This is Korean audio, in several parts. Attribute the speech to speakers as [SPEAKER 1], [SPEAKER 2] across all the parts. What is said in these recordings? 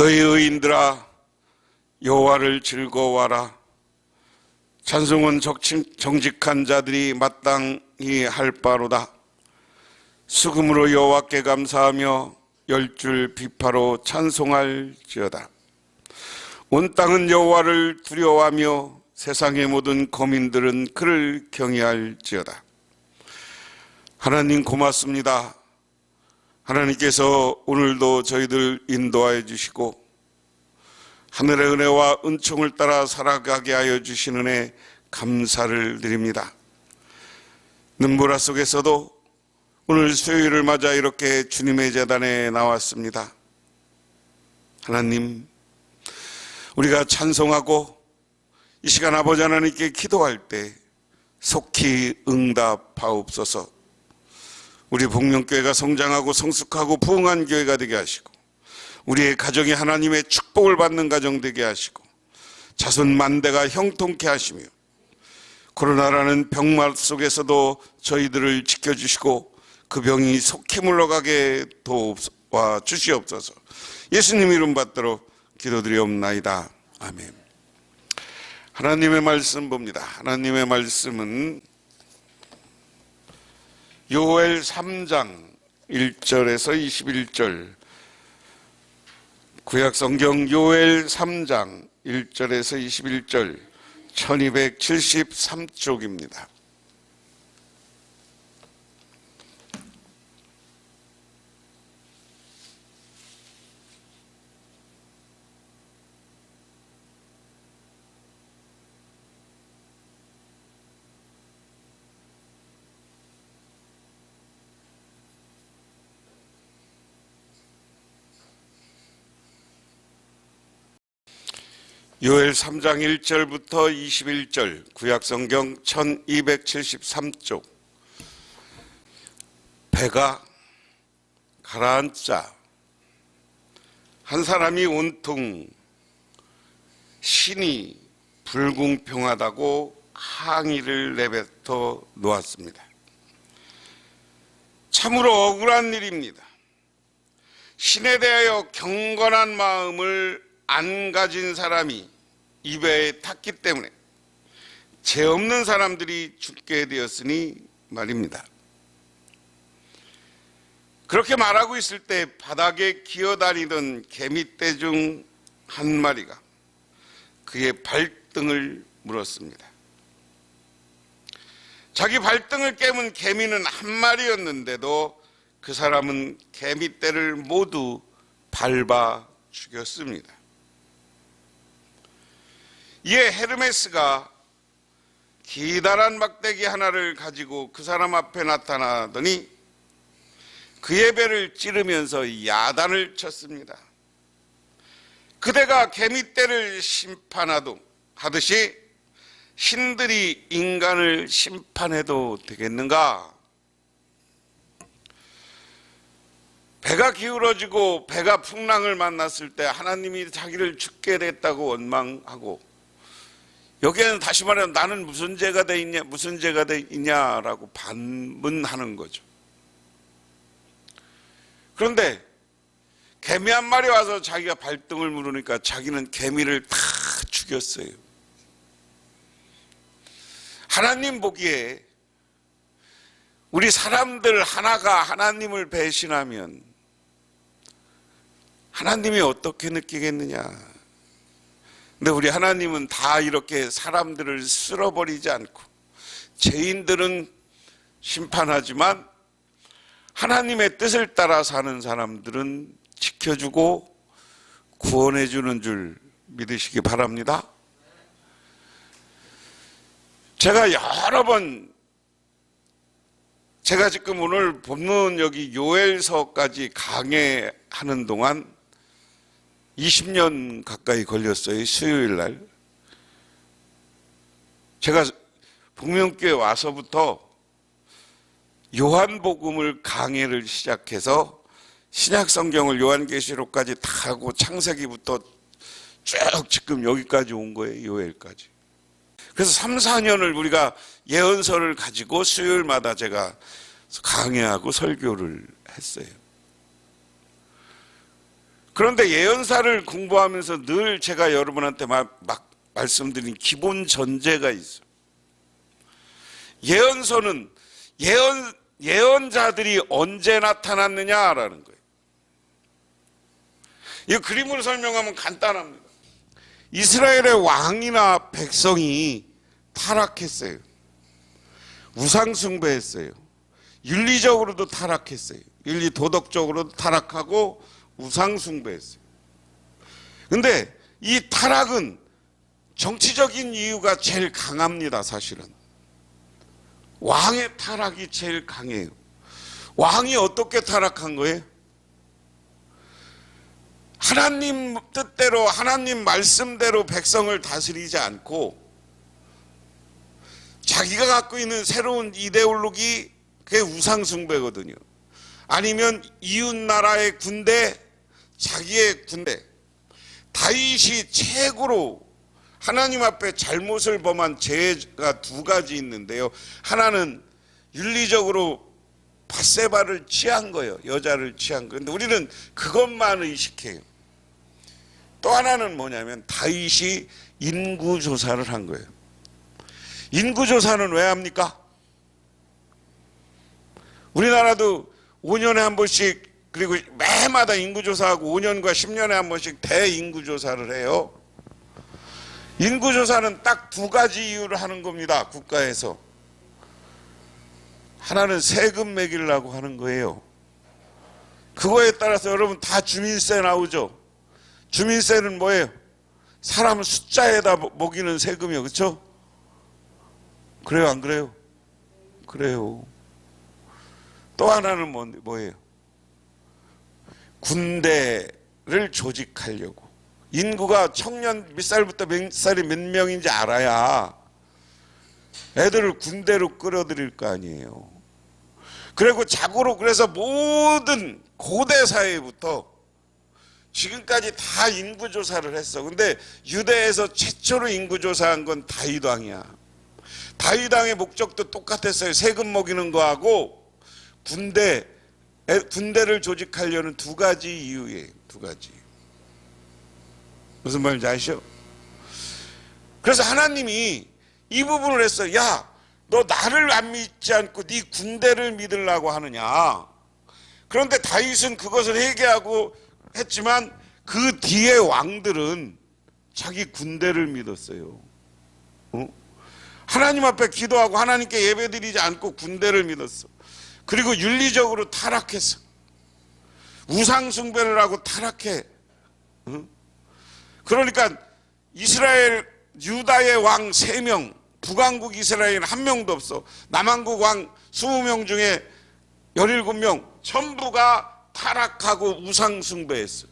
[SPEAKER 1] 너희 의인들아 여호와를 즐거워하라. 찬송은 정직한 자들이 마땅히 할 바로다. 수금으로 여호와께 감사하며 열줄 비파로 찬송할지어다. 온 땅은 여호와를 두려워하며 세상의 모든 거민들은 그를 경외할지어다. 하나님 고맙습니다. 하나님께서 오늘도 저희들 인도하여 주시고 하늘의 은혜와 은총을 따라 살아가게 하여 주신 은혜 감사를 드립니다. 눈보라 속에서도 오늘 수요일을 맞아 이렇게 주님의 제단에 나왔습니다. 하나님, 우리가 찬송하고 이 시간 아버지 하나님께 기도할 때 속히 응답하옵소서. 우리 복령교회가 성장하고 성숙하고 부흥한 교회가 되게 하시고 우리의 가정이 하나님의 축복을 받는 가정 되게 하시고 자손 만대가 형통케 하시며 코로나라는 병맛 속에서도 저희들을 지켜주시고 그 병이 속히 물러가게 도와 주시옵소서. 예수님 이름 받들어 기도드리옵나이다. 아멘. 하나님의 말씀 봅니다. 하나님의 말씀은 요엘 3장 1절에서 21절, 구약성경 요엘 3장 1절에서 21절 1273쪽입니다. 요엘 3장 1절부터 21절, 구약성경 1273쪽. 배가 가라앉자 한 사람이 온통 신이 불공평하다고 항의를 내뱉어 놓았습니다. 참으로 억울한 일입니다. 신에 대하여 경건한 마음을 안 가진 사람이 입에 탔기 때문에 죄 없는 사람들이 죽게 되었으니 말입니다. 그렇게 말하고 있을 때 바닥에 기어다니던 개미떼 중 한 마리가 그의 발등을 물었습니다. 자기 발등을 깨문 개미는 한 마리였는데도 그 사람은 개미떼를 모두 밟아 죽였습니다. 이에 헤르메스가 기다란 막대기 하나를 가지고 그 사람 앞에 나타나더니 그의 배를 찌르면서 야단을 쳤습니다. 그대가 개미떼를 심판하듯이 신들이 인간을 심판해도 되겠는가? 배가 기울어지고 배가 풍랑을 만났을 때 하나님이 자기를 죽게 됐다고 원망하고 여기에는 다시 말하면 나는 무슨 죄가 돼 있냐라고 반문하는 거죠. 그런데 개미 한 마리 와서 자기가 발등을 물으니까 자기는 개미를 다 죽였어요. 하나님 보기에 우리 사람들 하나가 하나님을 배신하면 하나님이 어떻게 느끼겠느냐. 근데 우리 하나님은 다 이렇게 사람들을 쓸어버리지 않고 죄인들은 심판하지만 하나님의 뜻을 따라 사는 사람들은 지켜주고 구원해주는 줄 믿으시기 바랍니다. 제가 여러 번 제가 지금 오늘 본문 여기 요엘서까지 강해하는 동안 20년 가까이 걸렸어요. 수요일 날 제가 복명교회 와서부터 요한복음을 강해를 시작해서 신약성경을 요한계시록까지 다 하고 창세기부터 쭉 지금 여기까지 온 거예요. 요엘까지. 그래서 3, 4년을 우리가 예언서를 가지고 수요일마다 제가 강해하고 설교를 했어요. 그런데 예언사를 공부하면서 늘 제가 여러분한테 말씀드린 기본 전제가 있어요. 예언서는 예언자들이 언제 나타났느냐라는 거예요. 이 그림으로 설명하면 간단합니다. 이스라엘의 왕이나 백성이 타락했어요. 우상숭배했어요. 윤리적으로도 타락했어요. 윤리 도덕적으로도 타락하고 우상숭배했어요. 근데 이 타락은 정치적인 이유가 제일 강합니다. 사실은 왕의 타락이 제일 강해요. 왕이 어떻게 타락한 거예요? 하나님 뜻대로, 하나님 말씀대로 백성을 다스리지 않고 자기가 갖고 있는 새로운 이데올로기, 그게 우상숭배거든요. 아니면 이웃나라의 군대, 자기의 군대. 다윗이 최고로 하나님 앞에 잘못을 범한 죄가 두 가지 있는데요. 하나는 윤리적으로 밧세바를 취한 거예요. 여자를 취한 거예요. 근데 우리는 그것만 의식해요. 또 하나는 뭐냐면 다윗이 인구조사를 한 거예요. 인구조사는 왜 합니까? 우리나라도 5년에 한 번씩, 그리고 매해마다 인구조사하고 5년과 10년에 한 번씩 대인구조사를 해요. 인구조사는 딱 두 가지 이유를 하는 겁니다. 국가에서. 하나는 세금 매기려고 하는 거예요. 그거에 따라서 여러분 다 주민세 나오죠. 주민세는 뭐예요? 사람 숫자에다 먹이는 세금이요. 그렇죠? 그래요, 안 그래요? 그래요. 또 하나는 뭐예요? 군대를 조직하려고. 인구가 청년 몇 살부터 몇 살이 몇 명인지 알아야 애들을 군대로 끌어들일 거 아니에요. 그리고 자고로 그래서 모든 고대 사회부터 지금까지 다 인구조사를 했어. 근데 유대에서 최초로 인구조사한 건 다윗왕이야. 다윗왕의 목적도 똑같았어요. 세금 먹이는 거하고 군대를 조직하려는 두 가지 이유예요. 두 가지. 무슨 말인지 아시죠? 그래서 하나님이 이 부분을 했어요. 야, 너 나를 안 믿지 않고 네 군대를 믿으려고 하느냐. 그런데 다윗은 그것을 회개하고 했지만 그 뒤에 왕들은 자기 군대를 믿었어요. 하나님 앞에 기도하고 하나님께 예배드리지 않고 군대를 믿었어. 그리고 윤리적으로 타락했어. 우상숭배를 하고 타락해. 그러니까 이스라엘 유다의 왕 3명, 북왕국 이스라엘은 1명도 없어. 남왕국 왕 20명 중에 17명 전부가 타락하고 우상숭배했어.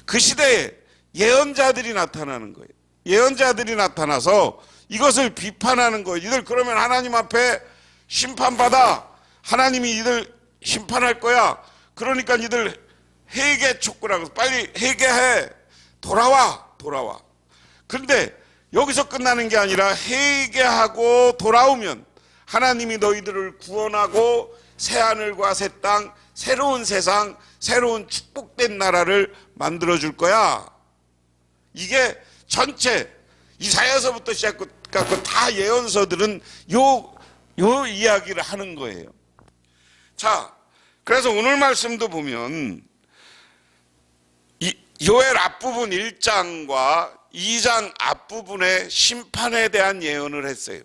[SPEAKER 1] 그 시대에 예언자들이 나타나는 거예요. 예언자들이 나타나서 이것을 비판하는 거예요. 이들 그러면 하나님 앞에 심판받아. 하나님이 이들 심판할 거야. 그러니까 이들 회개 촉구라고, 빨리 회개해. 돌아와. 그런데 여기서 끝나는 게 아니라 회개하고 돌아오면 하나님이 너희들을 구원하고 새하늘과 새 땅, 새로운 세상, 새로운 축복된 나라를 만들어줄 거야. 이게 전체 이사야서부터 시작해서 다 예언서들은 요 이야기를 하는 거예요. 자, 그래서 오늘 말씀도 보면 요엘 앞부분 1장과 2장 앞부분에 심판에 대한 예언을 했어요.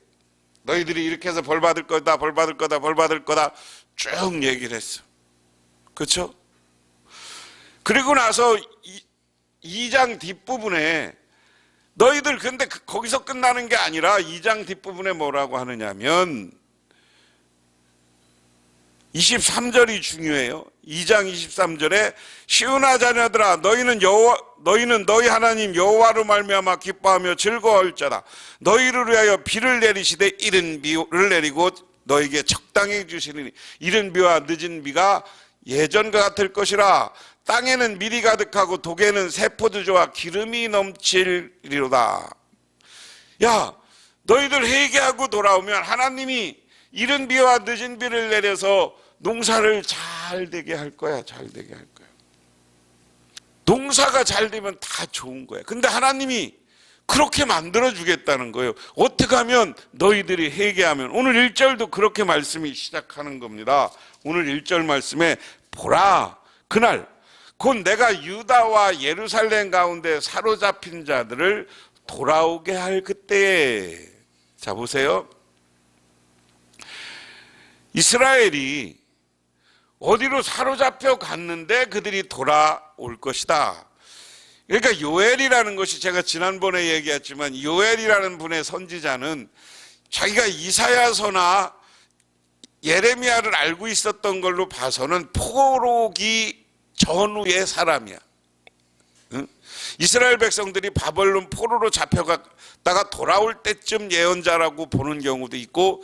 [SPEAKER 1] 너희들이 이렇게 해서 벌 받을 거다, 벌 받을 거다, 벌 받을 거다 쭉 얘기를 했어. 그렇죠? 그리고 나서 2장 뒷부분에 너희들, 근데 거기서 끝나는 게 아니라 2장 뒷부분에 뭐라고 하느냐면 23절이 중요해요. 2장 23절에 시온아 자녀들아 너희는 너희 하나님 여호와로 말미암아 기뻐하며 즐거워할지어다. 너희를 위하여 비를 내리시되 이른 비를 내리고 너에게 적당히 주시리니 이른 비와 늦은 비가 예전과 같을 것이라. 땅에는 밀이 가득하고 독에는 새 포도주와 기름이 넘칠리로다. 야, 너희들 회개하고 돌아오면 하나님이 이른 비와 늦은 비를 내려서 농사를 잘 되게 할 거야. 잘 되게 할 거야. 농사가 잘 되면 다 좋은 거야. 근데 하나님이 그렇게 만들어 주겠다는 거예요. 어떻게 하면 너희들이 회개하면, 오늘 1절도 그렇게 말씀이 시작하는 겁니다. 오늘 1절 말씀에 보라 그날 곧 내가 유다와 예루살렘 가운데 사로잡힌 자들을 돌아오게 할 그때에. 자 보세요. 이스라엘이 어디로 사로잡혀 갔는데 그들이 돌아올 것이다. 그러니까 요엘이라는 것이, 제가 지난번에 얘기했지만 요엘이라는 분의 선지자는 자기가 이사야서나 예레미야를 알고 있었던 걸로 봐서는 포로기 전후의 사람이야. 응? 이스라엘 백성들이 바벨론 포로로 잡혀갔다가 돌아올 때쯤 예언자라고 보는 경우도 있고,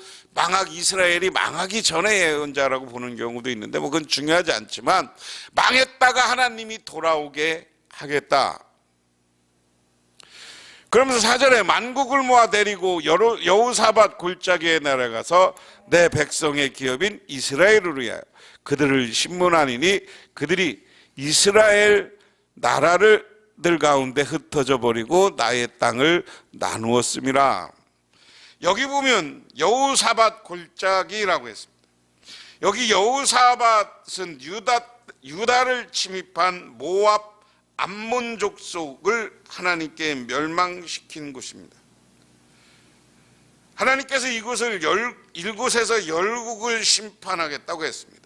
[SPEAKER 1] 이스라엘이 망하기 전에 예언자라고 보는 경우도 있는데 뭐 그건 중요하지 않지만, 망했다가 하나님이 돌아오게 하겠다. 그러면서 4절에 만국을 모아 데리고 여호사밧 골짜기에 날아가서 내 백성의 기업인 이스라엘을 위하여 그들을 신문하니니 그들이 이스라엘 나라를 들 가운데 흩어져 버리고 나의 땅을 나누었음이라. 여기 보면 여호사밧 골짜기라고 했습니다. 여기 여호사밧은 유다를 침입한 모압 암몬 족속을 하나님께 멸망시킨 곳입니다. 하나님께서 이곳에서 열국을 심판하겠다고 했습니다.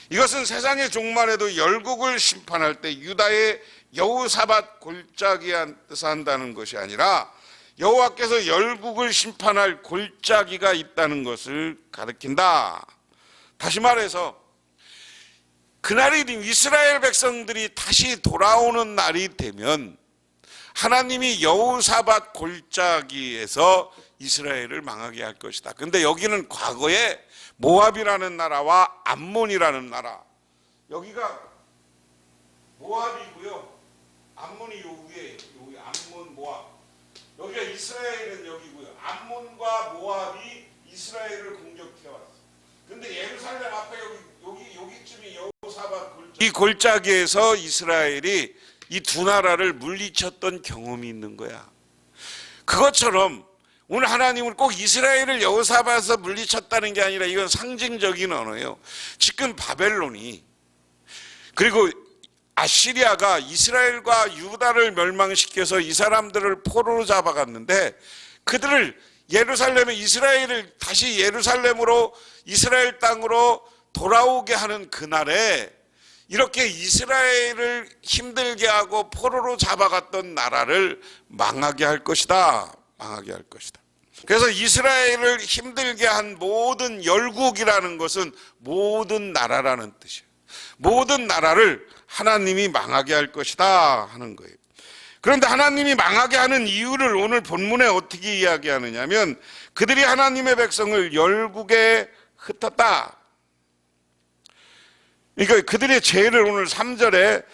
[SPEAKER 1] 이것은 세상의 종말에도 열국을 심판할 때 유다의 여호사밧 골짜기에서 한다는 것이 아니라 여호와께서 열국을 심판할 골짜기가 있다는 것을 가리킨다. 다시 말해서 그날이 이스라엘 백성들이 다시 돌아오는 날이 되면 하나님이 여호사밧 골짜기에서 이스라엘을 망하게 할 것이다. 근데 여기는 과거에 모압이라는 나라와 암몬이라는 나라, 여기가 모압이고요, 암몬이 요 위에, 여기 암몬 모압, 여기가 이스라엘은 여기고요. 암몬과 모압이 이스라엘을 공격해 왔어. 근데 예루살렘 앞에 여기쯤이 여호사밧 골짜기, 이 골짜기에서 이스라엘이 이 두 나라를 물리쳤던 경험이 있는 거야. 그것처럼 오늘 하나님은 꼭 이스라엘을 여호사밧에서 물리쳤다는 게 아니라 이건 상징적인 언어예요. 지금 바벨론이, 그리고 아시리아가 이스라엘과 유다를 멸망시켜서 이 사람들을 포로로 잡아갔는데, 그들을 예루살렘에, 이스라엘을 다시 예루살렘으로, 이스라엘 땅으로 돌아오게 하는 그날에 이렇게 이스라엘을 힘들게 하고 포로로 잡아갔던 나라를 망하게 할 것이다. 망하게 할 것이다. 그래서 이스라엘을 힘들게 한 모든 열국이라는 것은 모든 나라라는 뜻이에요. 모든 나라를 하나님이 망하게 할 것이다 하는 거예요. 그런데 하나님이 망하게 하는 이유를 오늘 본문에 어떻게 이야기하느냐면, 그들이 하나님의 백성을 열국에 흩었다. 그러니까 그들의 죄를 오늘 3절에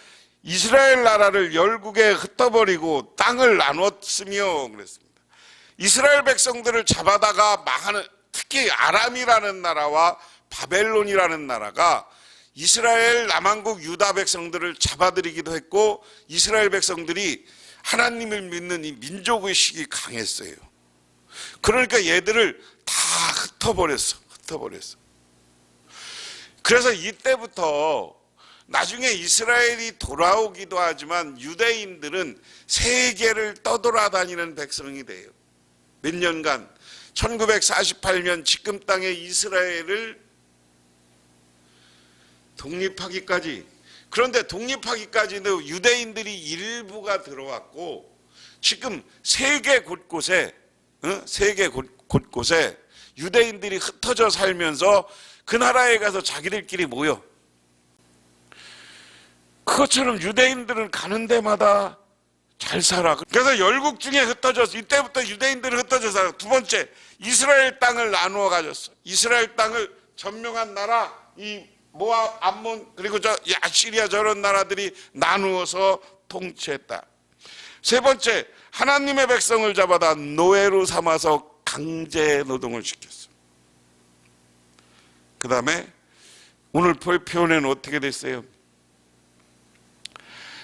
[SPEAKER 1] 이스라엘 나라를 열국에 흩어버리고 땅을 나눴으며 그랬습니다. 이스라엘 백성들을 잡아다가 망하는, 특히 아람이라는 나라와 바벨론이라는 나라가 이스라엘 남한국 유다 백성들을 잡아들이기도 했고, 이스라엘 백성들이 하나님을 믿는 이 민족의식이 강했어요. 그러니까 얘들을 다 흩어버렸어. 그래서 이때부터 나중에 이스라엘이 돌아오기도 하지만 유대인들은 세계를 떠돌아다니는 백성이 돼요. 몇 년간 1948년 지금 땅의 이스라엘을 독립하기까지, 그런데 독립하기까지도 유대인들이 일부가 들어왔고, 지금 세계 곳곳에 유대인들이 흩어져 살면서 그 나라에 가서 자기들끼리 모여. 그것처럼 유대인들은 가는 데마다 잘 살아. 그래서 열국 중에 흩어져서, 이때부터 유대인들은 흩어져 살아. 두 번째, 이스라엘 땅을 나누어 가졌어. 이스라엘 땅을 점령한 나라, 이 모압, 암몬, 그리고 아시리아 저런 나라들이 나누어서 통치했다. 세 번째, 하나님의 백성을 잡아다 노예로 삼아서 강제 노동을 시켰어. 그 다음에 오늘 표현에는 어떻게 됐어요?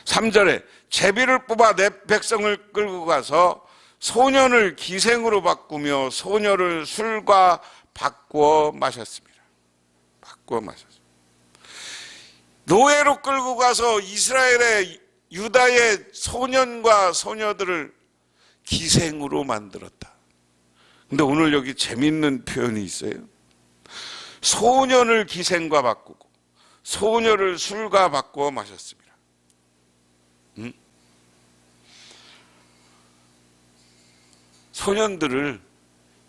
[SPEAKER 1] 3절에 제비를 뽑아 내 백성을 끌고 가서 소년을 기생으로 바꾸며 소녀를 술과 바꾸어 마셨습니다. 바꾸어 마셨습니다. 노예로 끌고 가서 이스라엘의 유다의 소년과 소녀들을 기생으로 만들었다. 근데 오늘 여기 재밌는 표현이 있어요. 소년을 기생과 바꾸고 소녀를 술과 바꾸어 마셨습니다. 소년들을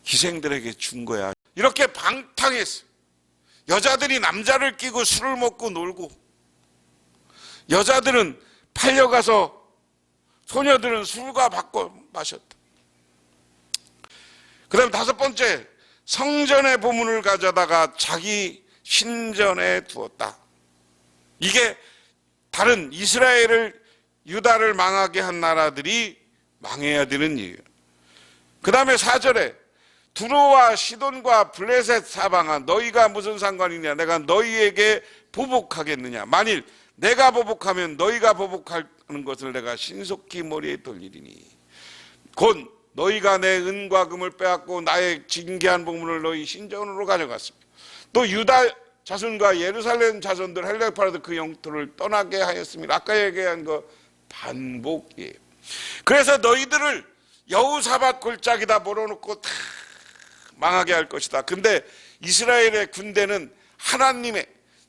[SPEAKER 1] 기생들에게 준 거야. 이렇게 방탕했어. 여자들이 남자를 끼고 술을 먹고 놀고, 여자들은 팔려가서 소녀들은 술과 바꿔 마셨다. 그 다음 5번째, 성전의 보물을 가져다가 자기 신전에 두었다. 이게 다른 이스라엘을, 유다를 망하게 한 나라들이 망해야 되는 이유예요. 그 다음에 4절에 두로와 시돈과 블레셋 사방아 너희가 무슨 상관이냐, 내가 너희에게 보복하겠느냐. 만일 내가 보복하면 너희가 보복하는 것을 내가 신속히 머리에 돌리리니 곧 너희가 내 은과 금을 빼앗고 나의 징계한 보물을 너희 신전으로 가져갔습니다. 또 유다 자손과 예루살렘 자손들 헬레파라도 그 영토를 떠나게 하였습니다. 아까 얘기한 거 반복이에요. 그래서 너희들을 여호사밧 골짜기다 몰아놓고 다 망하게 할 것이다. 근데 이스라엘의 군대는 하나님의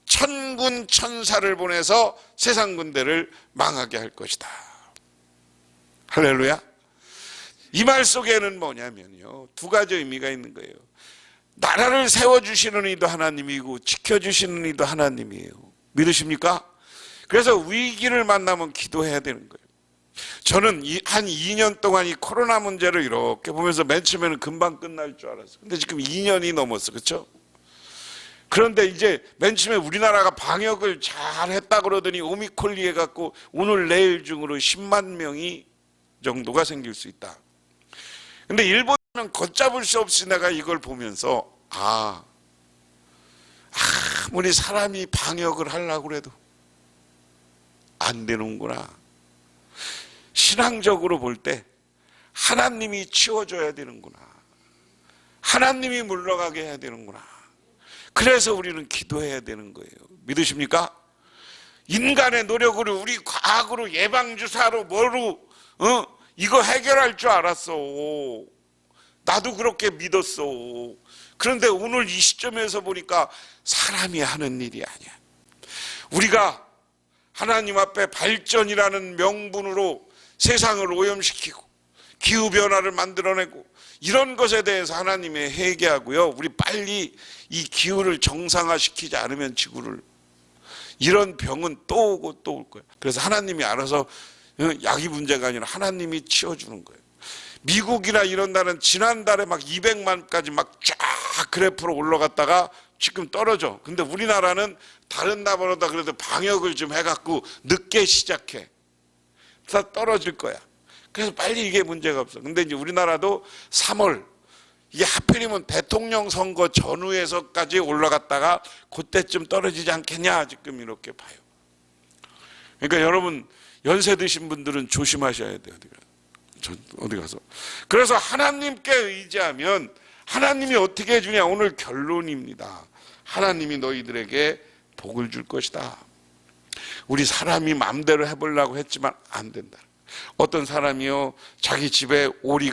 [SPEAKER 1] 천군 천사를 보내서 세상 군대를 망하게 할 것이다. 할렐루야. 이 말 속에는 뭐냐면요, 2가지 의미가 있는 거예요. 나라를 세워주시는 이도 하나님이고 지켜주시는 이도 하나님이에요. 믿으십니까? 그래서 위기를 만나면 기도해야 되는 거예요. 저는 한 2년 동안 이 코로나 문제를 이렇게 보면서 맨 처음에는 금방 끝날 줄 알았어요. 근데 지금 2년이 넘었어. 그렇죠? 그런데 이제 맨 처음에 우리나라가 방역을 잘 했다 그러더니 오미콜리 해갖고 오늘 내일 중으로 10만 명이 정도가 생길 수 있다. 근데 일본은 걷잡을 수 없이 내가 이걸 보면서 아무리 사람이 방역을 하려고 해도 안 되는구나. 신앙적으로 볼 때 하나님이 치워줘야 되는구나. 하나님이 물러가게 해야 되는구나. 그래서 우리는 기도해야 되는 거예요. 믿으십니까? 인간의 노력으로, 우리 과학으로, 예방주사로, 뭐로 이거 해결할 줄 알았어. 나도 그렇게 믿었어. 그런데 오늘 이 시점에서 보니까 사람이 하는 일이 아니야. 우리가 하나님 앞에 발전이라는 명분으로 세상을 오염시키고 기후변화를 만들어내고 이런 것에 대해서 하나님이 회개하고요, 우리 빨리 이 기후를 정상화시키지 않으면 지구를, 이런 병은 또 오고 또 올 거예요. 그래서 하나님이 알아서, 약이 문제가 아니라 하나님이 치워주는 거예요. 미국이나 이런 나라는 지난달에 막 200만까지 막 쫙 그래프로 올라갔다가 지금 떨어져. 근데 우리나라는 다른 나라보다 그래도 방역을 좀 해갖고 늦게 시작해. 다 떨어질 거야. 그래서 빨리 이게 문제가 없어. 근데 이제 우리나라도 3월, 이게 하필이면 대통령 선거 전후에서까지 올라갔다가 그때쯤 떨어지지 않겠냐, 지금 이렇게 봐요. 그러니까 여러분, 연세 드신 분들은 조심하셔야 돼요. 어디 가서. 그래서 하나님께 의지하면 하나님이 어떻게 해주냐, 오늘 결론입니다. 하나님이 너희들에게 복을 줄 것이다. 우리 사람이 마음대로 해보려고 했지만 안 된다. 어떤 사람이요, 자기 집에 오리를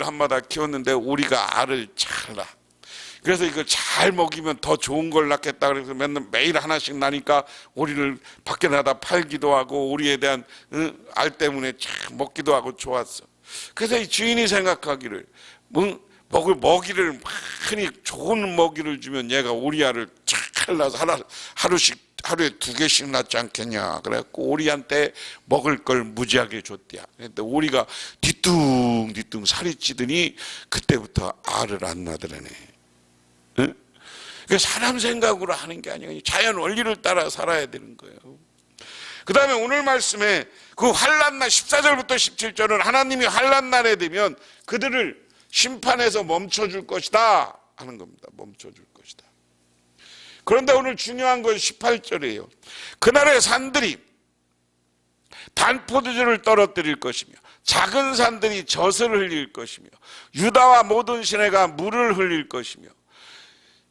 [SPEAKER 1] 한마다 키웠는데 오리가 알을 잘 낳아. 그래서 이걸 잘 먹이면 더 좋은 걸 낳겠다. 그래서 매일 하나씩 나니까 오리를 밖에 나다 팔기도 하고 오리에 대한 알 때문에 참 먹기도 하고 좋았어. 그래서 이 주인이 생각하기를 먹이를 많이 좋은 먹이를 주면 얘가 오리 알을 잘 낳아서 하루에 2개씩 낳지 않겠냐. 그래갖고 오리한테 먹을 걸 무지하게 줬대야. 근데 오리가 뒤뚱뒤뚱 살이 찌더니 그때부터 알을 안 낳더라네. 응? 사람 생각으로 하는 게 아니라 자연 원리를 따라 살아야 되는 거예요. 그 다음에 오늘 말씀에 그 환난날 14절부터 17절은 하나님이 환난날에 되면 그들을 심판에서 멈춰줄 것이다 하는 겁니다. 멈춰줄 것이다. 그런데 오늘 중요한 건 18절이에요. 그날의 산들이 단 포도주를 떨어뜨릴 것이며 작은 산들이 젖을 흘릴 것이며 유다와 모든 시내가 물을 흘릴 것이며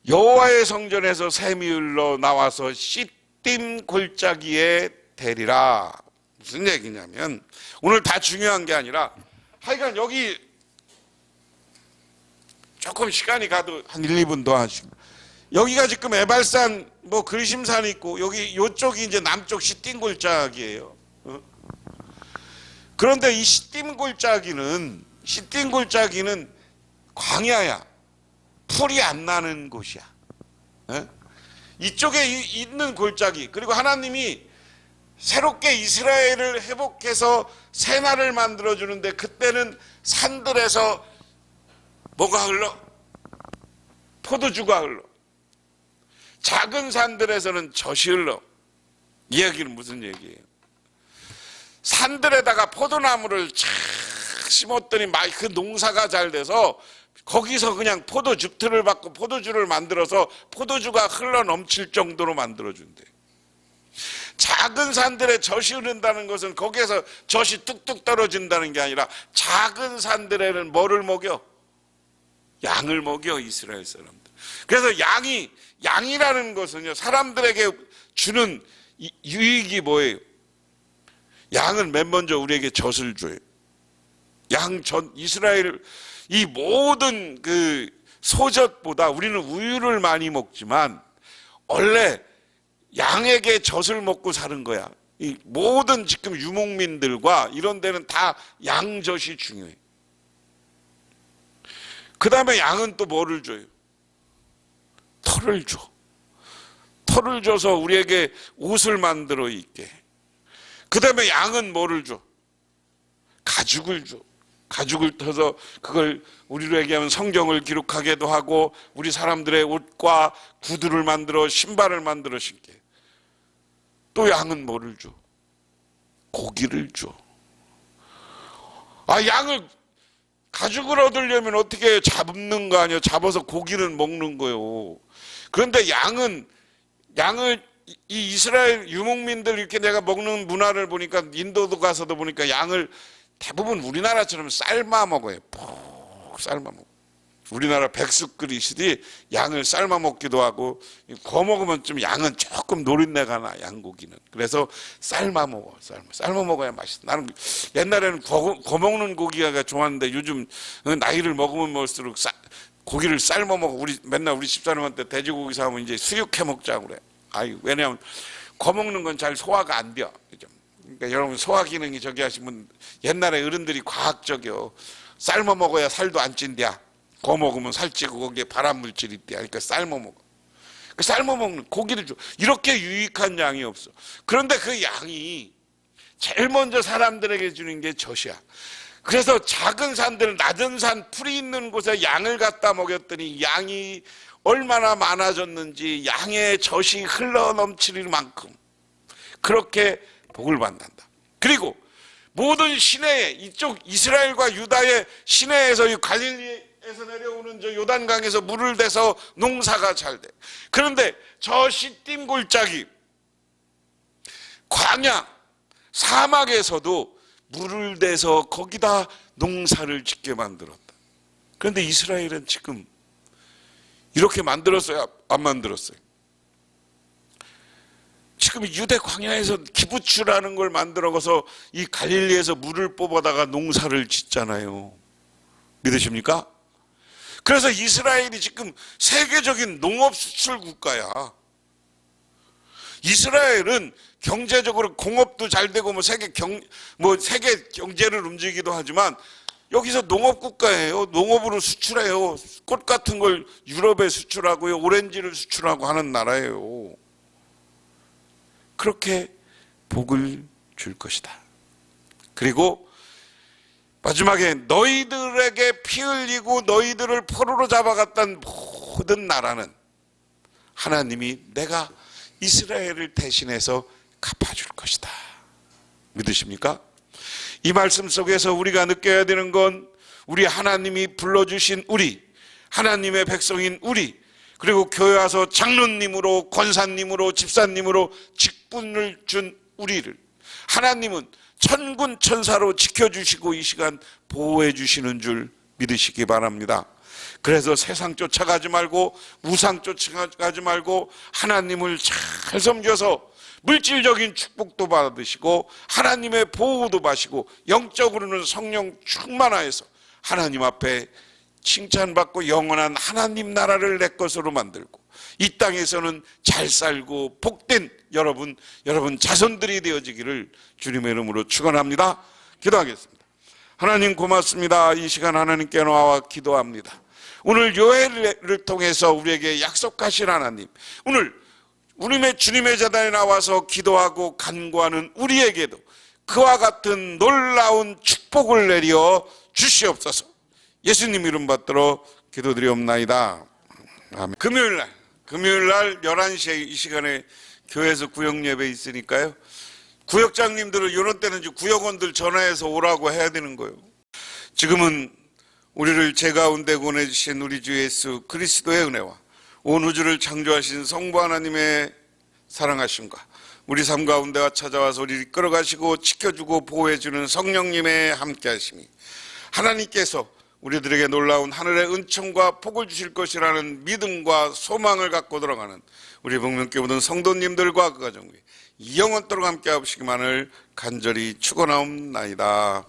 [SPEAKER 1] 여호와의 성전에서 샘이 흘러 나와서 시딤 골짜기에 대리라. 무슨 얘기냐면 오늘 다 중요한 게 아니라 하여간 여기 조금 시간이 가도 한 1, 2분 더 하시고 여기가 지금 에발산 뭐 그리심산이 있고 여기 요쪽이 이제 남쪽 시딤 골짜기예요. 그런데 이 시딤 골짜기는 광야야. 풀이 안 나는 곳이야. 이쪽에 있는 골짜기, 그리고 하나님이 새롭게 이스라엘을 회복해서 새 나라를 만들어주는데 그때는 산들에서 뭐가 흘러? 포도주가 흘러. 작은 산들에서는 젖이 흘러. 이 얘기는 무슨 얘기예요? 산들에다가 포도나무를 착 심었더니 막 그 농사가 잘 돼서 거기서 그냥 포도즙틀을 받고 포도주를 만들어서 포도주가 흘러 넘칠 정도로 만들어준대. 작은 산들에 젖이 흐른다는 것은 거기에서 젖이 뚝뚝 떨어진다는 게 아니라 작은 산들에는 뭐를 먹여? 양을 먹여, 이스라엘 사람들. 그래서 양이라는 것은요, 사람들에게 주는 유익이 뭐예요? 양은 맨 먼저 우리에게 젖을 줘요. 이스라엘, 이 모든 그 소젖보다 우리는 우유를 많이 먹지만 원래 양에게 젖을 먹고 사는 거야. 이 모든 지금 유목민들과 이런 데는 다 양젖이 중요해. 그 다음에 양은 또 뭐를 줘요? 털을 줘. 털을 줘서 우리에게 옷을 만들어 입게. 그 다음에 양은 뭐를 줘? 가죽을 줘. 가죽을 터서 그걸 우리로 얘기하면 성경을 기록하게도 하고 우리 사람들의 옷과 구두를 만들어 신발을 만들어 신게. 또 양은 뭐를 줘? 고기를 줘. 양을 가죽을 얻으려면 어떻게 해요? 잡는 거 아니에요? 잡아서 고기는 먹는 거예요. 그런데 양을 이 이스라엘 유목민들 이렇게 내가 먹는 문화를 보니까 인도도 가서도 보니까 양을 대부분 우리나라처럼 삶아 먹어요. 푹 삶아 먹어. 우리나라 백숙 끓이시듯이 양을 삶아 먹기도 하고, 구워 먹으면 좀 양은 조금 노린내가 나, 양고기는. 그래서 삶아 먹어. 삶아 먹어야 맛있어. 나는 옛날에는 구워 먹는 고기가 좋았는데 요즘 나이를 먹으면 먹을수록 고기를 삶아 먹어. 맨날 우리 집사람한테 돼지고기 사오면 이제 수육해 먹자고 그래. 왜냐하면 구워 먹는 건 잘 소화가 안 돼. 그러니까 여러분 소화 기능이 저기 하시면 옛날에 어른들이 과학적이요. 삶아 먹어야 살도 안 찐대야. 구워 먹으면 살찌고 거기에 발암 물질이 있대야. 그러니까 삶아 먹어. 삶아 먹는 고기를 줘. 이렇게 유익한 양이 없어. 그런데 그 양이 제일 먼저 사람들에게 주는 게 젖이야. 그래서 작은 산들, 낮은 산, 풀이 있는 곳에 양을 갖다 먹였더니 양이 얼마나 많아졌는지 양의 젖이 흘러 넘칠 만큼 그렇게 복을 받는다. 그리고 모든 시내에, 이쪽 이스라엘과 유다의 시내에서 갈릴리에서 내려오는 저 요단강에서 물을 대서 농사가 잘 돼. 그런데 저 시딤 골짜기, 광야, 사막에서도 물을 대서 거기다 농사를 짓게 만들었다. 그런데 이스라엘은 지금 이렇게 만들었어요? 안 만들었어요? 지금 유대 광야에서 기부추라는 걸 만들어서 이 갈릴리에서 물을 뽑아다가 농사를 짓잖아요. 믿으십니까? 그래서 이스라엘이 지금 세계적인 농업 수출 국가야. 이스라엘은 경제적으로 공업도 잘 되고 세계 경제를 움직이기도 하지만 여기서 농업 국가예요. 농업으로 수출해요. 꽃 같은 걸 유럽에 수출하고요. 오렌지를 수출하고 하는 나라예요. 그렇게 복을 줄 것이다. 그리고 마지막에 너희들에게 피 흘리고 너희들을 포로로 잡아갔던 모든 나라는 하나님이 내가 이스라엘을 대신해서 갚아줄 것이다. 믿으십니까? 이 말씀 속에서 우리가 느껴야 되는 건 우리 하나님이 불러주신 우리, 하나님의 백성인 우리, 그리고 교회 와서 장로님으로, 권사님으로, 집사님으로 직분을 준 우리를 하나님은 천군 천사로 지켜주시고 이 시간 보호해 주시는 줄 믿으시기 바랍니다. 그래서 세상 쫓아가지 말고 우상 쫓아가지 말고 하나님을 잘 섬겨서 물질적인 축복도 받으시고 하나님의 보호도 받으시고 영적으로는 성령 충만하여서 하나님 앞에 칭찬받고 영원한 하나님 나라를 내 것으로 만들고 이 땅에서는 잘 살고 복된 여러분 자손들이 되어지기를 주님의 이름으로 축원합니다. 기도하겠습니다. 하나님 고맙습니다. 이 시간 하나님께 나와 기도합니다. 오늘 요엘을 통해서 우리에게 약속하신 하나님, 오늘 우리의 주님의 재단에 나와서 기도하고 간구하는 우리에게도 그와 같은 놀라운 축복을 내려 주시옵소서. 예수님 이름 받들어 기도드리옵나이다. 아멘. 금요일날 11시에 이 시간에 교회에서 구역 예배 있으니까요. 구역장님들은 이런 때는 구역원들 전화해서 오라고 해야 되는 거예요. 지금은 우리를 제 가운데 보내주신 우리 주 예수 그리스도의 은혜와 온 우주를 창조하신 성부 하나님의 사랑하심과 우리 삶 가운데와 찾아와서 우리를 이끌어가시고 지켜주고 보호해주는 성령님의 함께하심이 하나님께서 우리들에게 놀라운 하늘의 은총과 복을 주실 것이라는 믿음과 소망을 갖고 들어가는 우리 복명교회 모든 성도님들과 그 가정 위에 영원토록 함께 하시기만을 간절히 축원하옵나이다.